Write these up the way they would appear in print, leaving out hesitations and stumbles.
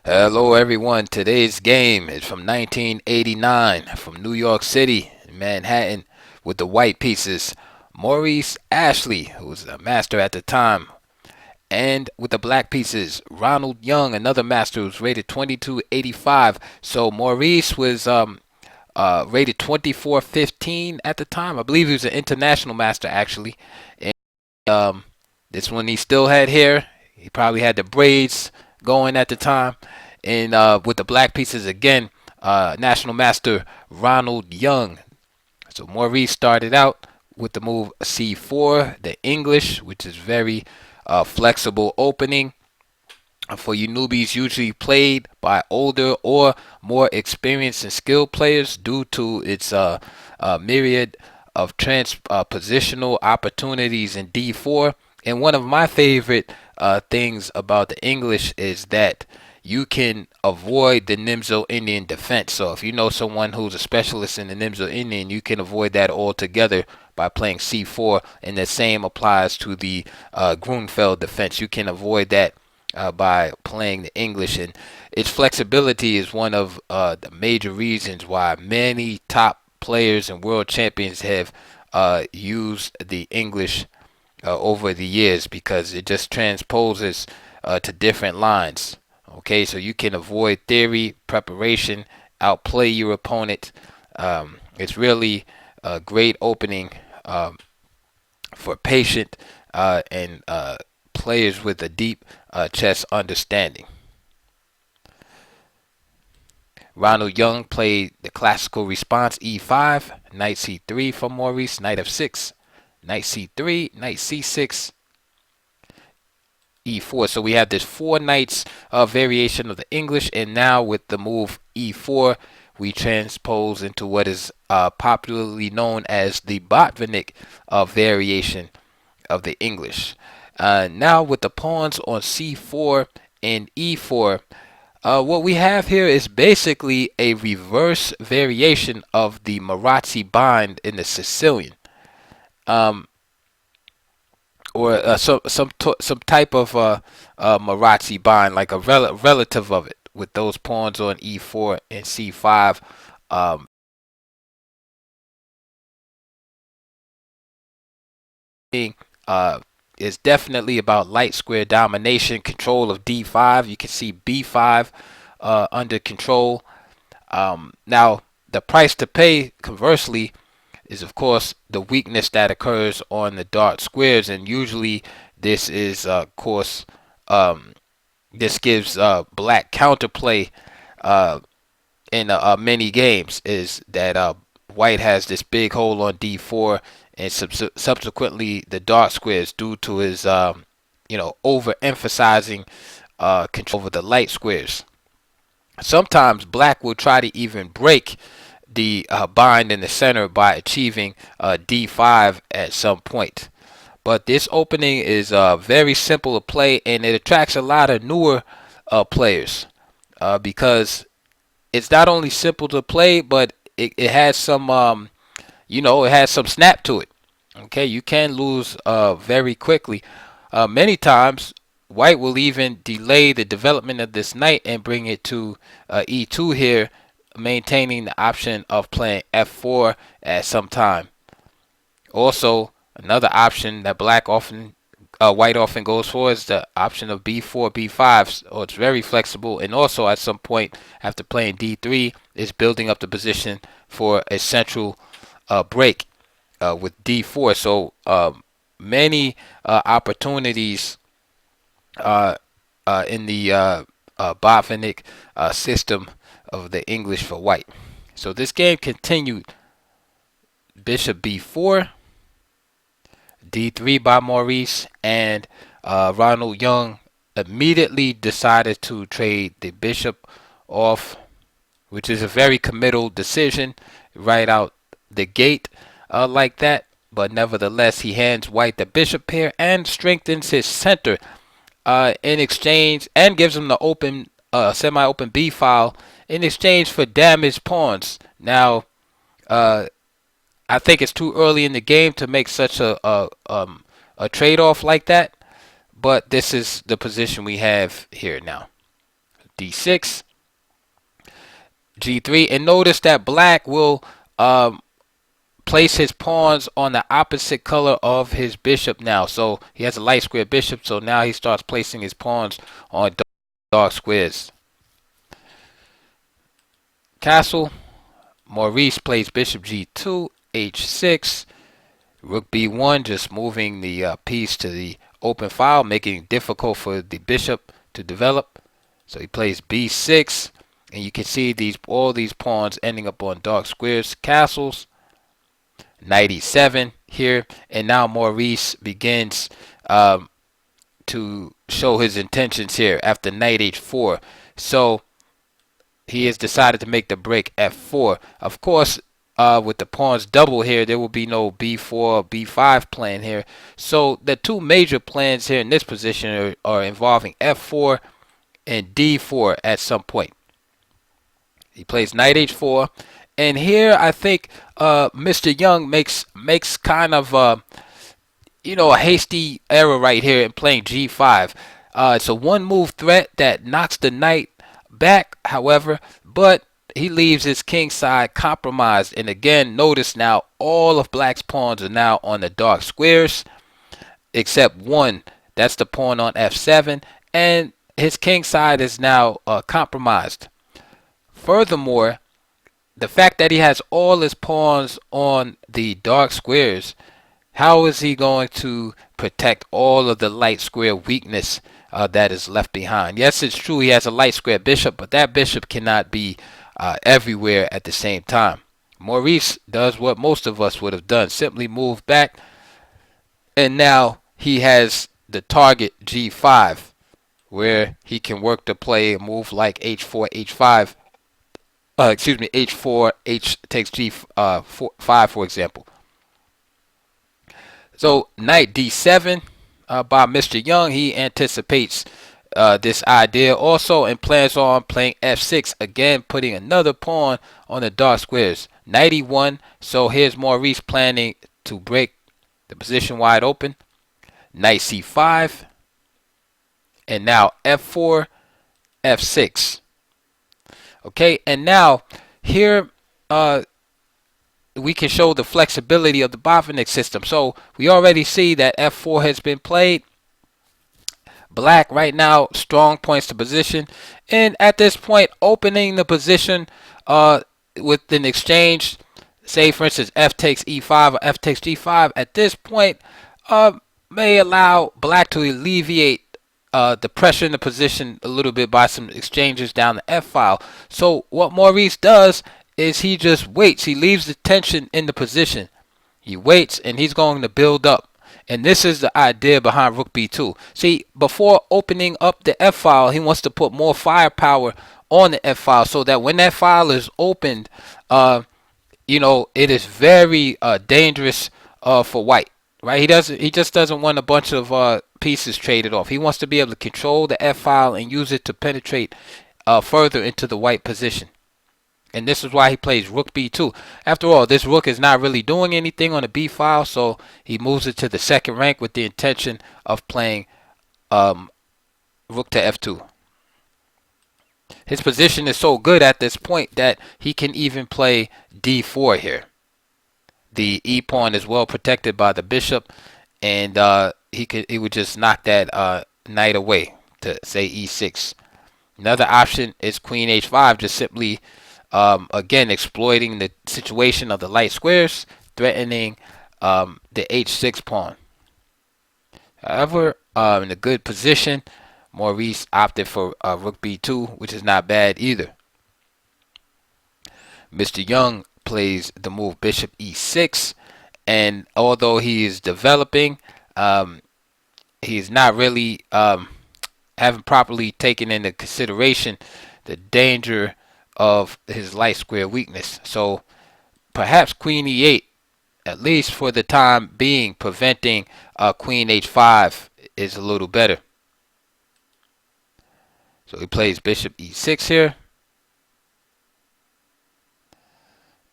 Hello, everyone. Today's game is from 1989 from New York City, Manhattan, with the white pieces. Maurice Ashley, who was a master at the time, and with the black pieces, Ronald Young, another master who's rated 2285. So Maurice was rated 2415 at the time. I believe he was an international master actually. And um, this one he still had hair. He probably had the braids going at the time. And with the black pieces again, National Master Ronald Young. So Maurice started out with the move C4, the English, which is very flexible opening for you newbies, usually played by older or more experienced and skilled players due to its myriad of transpositional opportunities in D4. And one of my favorite things about the English is that you can avoid the Nimzo Indian defense. So if you know someone who's a specialist in the Nimzo Indian, you can avoid that altogether by playing C4. And the same applies to the Grunfeld defense. You can avoid that by playing the English, and its flexibility is one of the major reasons why many top players and world champions have used the English over the years because it just transposes to different lines. Okay, so you can avoid theory, preparation, outplay your opponent. It's really a great opening for patient and players with a deep chess understanding. Ronald Young played the classical response e5, knight c3 from Maurice, knight f6, knight c3, knight c6, e4. So we have this four knights variation of the English, and now with the move e4, we transpose into what is popularly known as the Botvinnik variation of the English. Now with the pawns on c4 and e4, what we have here is basically a reverse variation of the Marazzi bind in the Sicilian, um, or some type of Marazzi bind, like a relative of it, with those pawns on e4 and c5. Um, being is definitely about light square domination, control of d5. You can see b5 under control. Now, the price to pay, conversely, is of course the weakness that occurs on the dark squares, and usually this is, of course, this gives black counterplay in many games. Is that white has this big hole on d4, and subsequently the dark squares due to his overemphasizing control over the light squares. Sometimes black will try to even break the bind in the center by achieving d5 at some point. But this opening is very simple to play, and it attracts a lot of newer players because it's not only simple to play, but it has some it has some snap to it. Okay, you can lose very quickly. Many times, white will even delay the development of this knight and bring it to e2 here, maintaining the option of playing f4 at some time. Also, another option that white often goes for is the option of b4, b5. So it's very flexible, and also at some point after playing d3 is building up the position for a central break with d4. So many opportunities in the Botvinnik system of the English for white. So this game continued. Bishop b4, d3 by Maurice, and Ronald Young immediately decided to trade the bishop off, which is a very committal decision right out the gate like that. But nevertheless, he hands white the bishop pair and strengthens his center in exchange, and gives him the open, semi-open b file in exchange for damaged pawns. Now, I think it's too early in the game to make such a trade-off like that, but this is the position we have here now. d6, g3, and notice that black will place his pawns on the opposite color of his bishop now. So he has a light square bishop, so now he starts placing his pawns on dark squares. Castle. Maurice plays bishop g2, h6, rook b1, just moving the piece to the open file, making it difficult for the bishop to develop. So he plays b6, and you can see all these pawns ending up on dark squares. Castles. Knight e7 here, and now Maurice begins to show his intentions here after knight h4. So he has decided to make the break f4. Of course, with the pawns double here, there will be no b4 or b5 plan here. So the two major plans here in this position are involving f4 and d4 at some point. He plays knight h4. And here I think Mr. Young makes kind of a hasty error right here in playing g5. It's a one move threat that knocks the knight back, however, but he leaves his king side compromised. And again, notice now all of black's pawns are now on the dark squares except one. That's the pawn on f7, and his king side is now compromised. Furthermore, the fact that he has all his pawns on the dark squares, how is he going to protect all of the light square weakness that is left behind? Yes, it's true he has a light square bishop, but that bishop cannot be everywhere at the same time. Maurice does what most of us would have done, simply move back, and now he has the target g5, where he can work to play a move like h4, h5. H4, H takes G5, for example. So knight D7 by Mr. Young. He anticipates this idea also and plans on playing F6, again putting another pawn on the dark squares. Knight E1. So here's Maurice planning to break the position wide open. Knight C5. And now F4, F6. Okay, and now here we can show the flexibility of the Botvinnik system. So we already see that f4 has been played. Black right now strong points to position, and at this point opening the position with an exchange, say for instance f takes e5 or f takes g5, at this point may allow black to alleviate the pressure in the position a little bit by some exchanges down the f file. So what Maurice does is he just waits. He leaves the tension in the position. He waits, and he's going to build up. And this is the idea behind rook b2. See, before opening up the f file, he wants to put more firepower on the f file so that when that file is opened, it is very dangerous for white. Right? He just doesn't want a bunch of pieces traded off. He wants to be able to control the f file and use it to penetrate further into the white position. And this is why he plays rook b2. After all, this rook is not really doing anything on the b file, so he moves it to the second rank with the intention of playing rook to f2. His position is so good at this point that he can even play d4 here. The e pawn is well protected by the bishop, and he would just knock that knight away to say e6. Another option is queen h5, just simply again exploiting the situation of the light squares, threatening the h6 pawn. However, in a good position, Maurice opted for rook b2, which is not bad either. Mr. Young plays the move bishop e6, and although he is developing, he is not really haven't properly taken into consideration the danger of his light square weakness. So perhaps queen e8, at least for the time being, preventing queen h5 is a little better. So he plays bishop e6 here.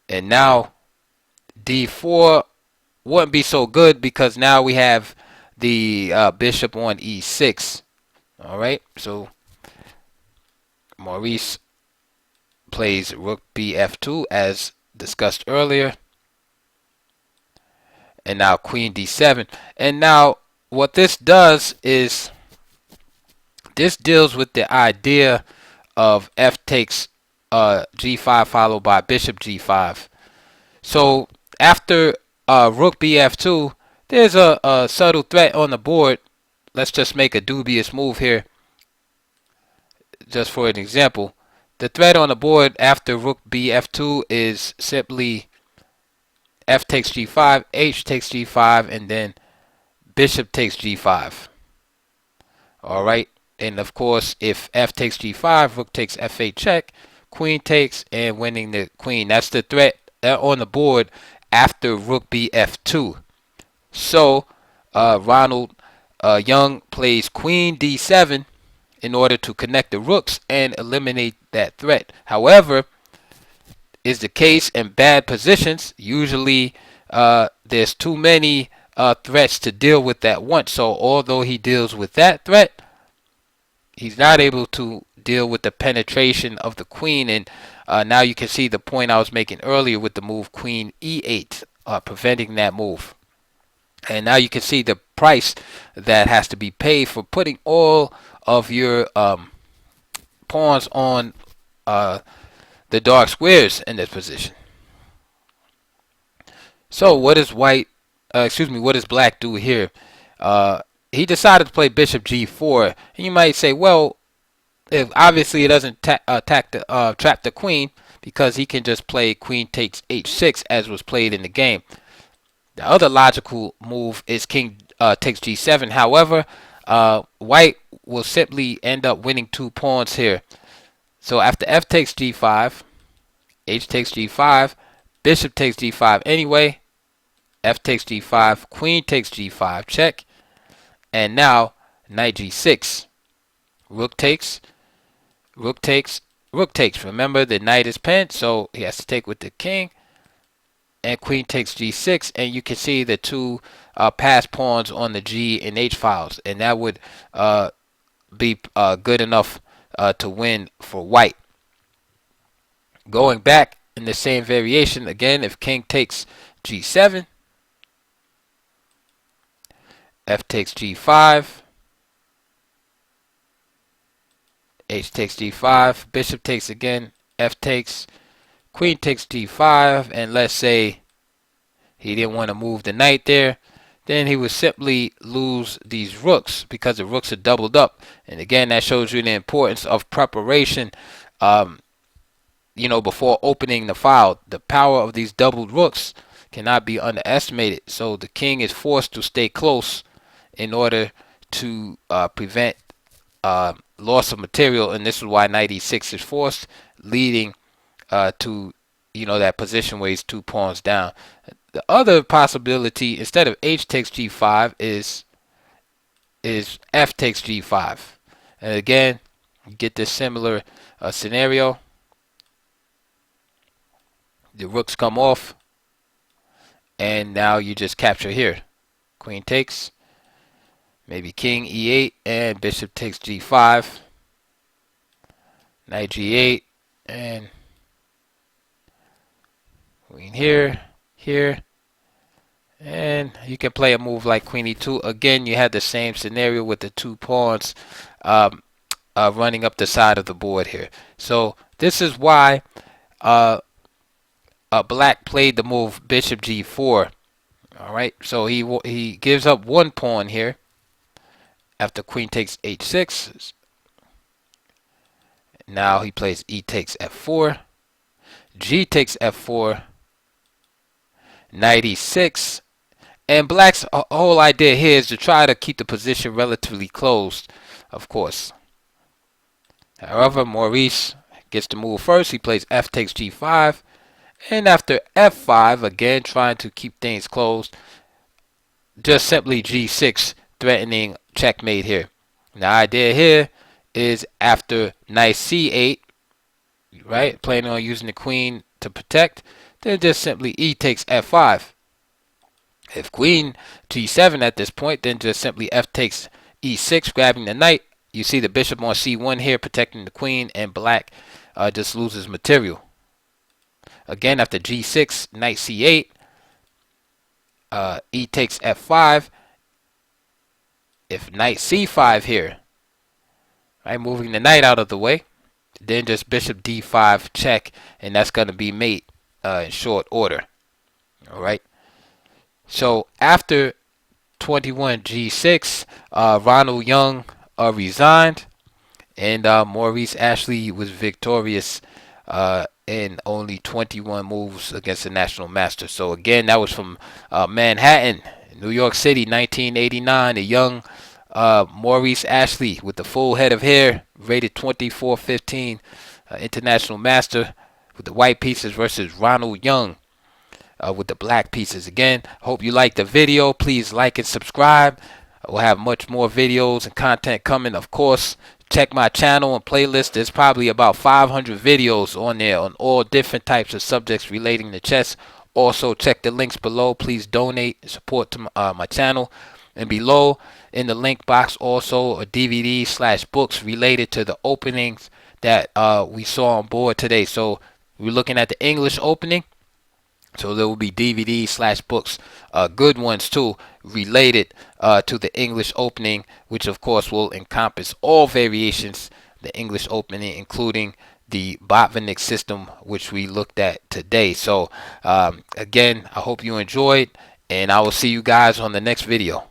And now d4 wouldn't be so good because now we have the bishop on e6. All right, so Maurice plays rook bf2 as discussed earlier. And now queen d7. And now what this does is this deals with the idea of f takes g5 followed by bishop g5. So after rook bf2, there's a subtle threat on the board. Let's just make a dubious move here, just for an example. The threat on the board after rook bf2 is simply f takes g5, h takes g5, and then bishop takes g5. Alright, and of course, if f takes g5, rook takes f8 check, queen takes, and winning the queen. That's the threat on the board after rook bf2. So, Ronald Young plays queen d7 in order to connect the rooks and eliminate that threat. However, is the case in bad positions. Usually, there's too many threats to deal with at once. So, although he deals with that threat, he's not able to deal with the penetration of the queen. And now you can see the point I was making earlier with the move queen e8, preventing that move. And now you can see the price that has to be paid for putting all of your pawns on the dark squares in this position. So what does what does black do here? He decided to play bishop g4, and you might say, well, if obviously it doesn't trap the queen, because he can just play queen takes h6 as was played in the game. The other logical move is king takes g7. However, white will simply end up winning 2 pawns here. So after f takes g5, h takes g5, bishop takes g5 anyway, f takes g5, queen takes g5, check, and now knight g6, rook takes, rook takes, rook takes. Remember, the knight is pinned, so he has to take with the king, and queen takes g6, and you can see the 2 passed pawns on the g and h files, and that would be good enough to win for white. Going back in the same variation again, if king takes g7, f takes g5, h takes g5, bishop takes again, f takes, queen takes g5, and let's say he didn't want to move the knight there, then he would simply lose these rooks because the rooks are doubled up. And again, that shows you the importance of preparation, before opening the file. The power of these doubled rooks cannot be underestimated. So the king is forced to stay close in order to prevent loss of material, and this is why knight e6 is forced, leading to that position where he's 2 pawns down. The other possibility, instead of h takes g5, is f takes g5, and again you get this similar scenario. The rooks come off, and now you just capture here. Queen takes, maybe king e8, and bishop takes g5, knight g8, and queen here, and you can play a move like queen e2. Again, you had the same scenario with the 2 pawns running up the side of the board here. So this is why black played the move bishop g4. All right, so he gives up 1 pawn here after queen takes h6. Now he plays e takes f4, g takes f4, knight e6, and black's whole idea here is to try to keep the position relatively closed, of course. However, Maurice gets to move first. He plays f takes g5, and after f5, again trying to keep things closed, just simply g6, threatening checkmate here. The idea here is after knight c8, right, planning on using the queen to protect, then just simply e takes f5. If queen g7 at this point, then just simply f takes e6, grabbing the knight. you see the bishop on c1 here, protecting the queen, and black just loses material. Again, after g6, knight c8, e takes f5. If knight c5 here, right, moving the knight out of the way, then just bishop d5 check, and that's going to be mate in short order. All right. So after 21 g6, Ronald Young resigned, and Maurice Ashley was victorious in only 21 moves against the national master. So again, that was from Manhattan, New York City, 1989. A young Maurice Ashley with the full head of hair, rated 24-15, international master with the white pieces versus Ronald Young with the black pieces. Again, hope you liked the video. Please like and subscribe. We'll have much more videos and content coming. Of course, check my channel and playlist. There's probably about 500 videos on there on all different types of subjects relating to chess. Also, check the links below. Please donate and support to my channel. And below in the link box also a DVD/books related to the openings that we saw on board today. So we're looking at the English opening. So there will be DVD/books, good ones too, related to the English opening, which of course will encompass all variations, the English opening, including the Botvinnik system, which we looked at today. So again, I hope you enjoyed, and I will see you guys on the next video.